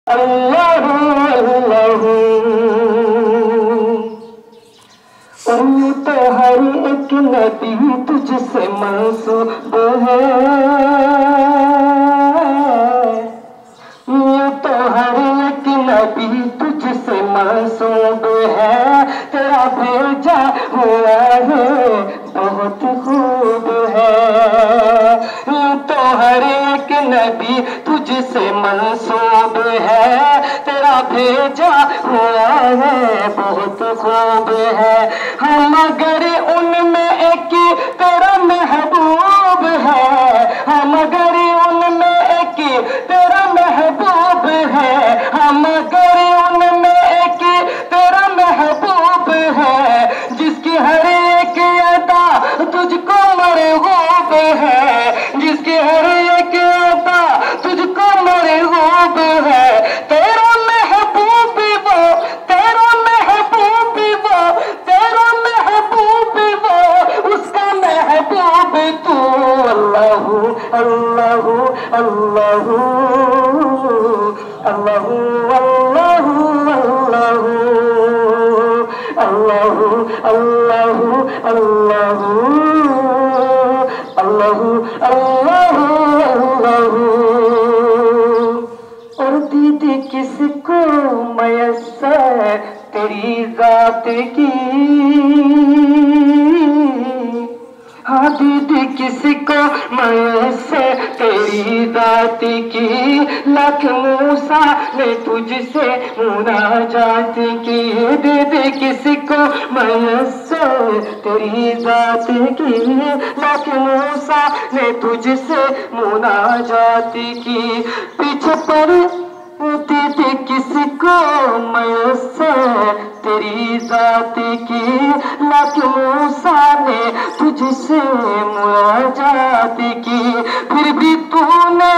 अल्लाह अल्लाह। और यूं तो हर एक नबी तुझसे मंसूब है, यूं तो हर एक नबी तुझसे मंसूब है। तेरा भेजा हुआ है बहुत खूब है, यूं तो हर एक नबी तुझसे मंसूब है। तेरा भेजा हुआ है बहुत खूब है। हम मगर उनमें एक तेरा महबूब है, हम मगर उनमें एक तेरा महबूब है, हम मगर उनमें एक तेरा महबूब है। जिसकी हर एक अदा तुझको मरगूब है, जिसकी हर एक अदा तुझको मरगूब है। तेरा महबूब वो, तेरा महबूब वो, तेरा महबूब वो, उसका महबूब तू। अल्लाह अल्लाह अल्लाह अल्लाह अल्लाह अल्लाह अल्लाह अल्लाह अल्लाह अल्लाह अल्लाह। और दीदी किसको मयस्सर तेरी जात की, हाँ दीदी किसको मयस्सर तेरी जात की। लाख मूसा ने तुझसे मुनाजात की, दीदी किसको मयस्सर तेरी जात की। लाख मूसा ने तुझसे मुनाजात की। पीछे पर दीदी किसको मयस्सर तेरी जात की। लाख मूसा ने तुझसे मुनाजात की, फिर भी तूने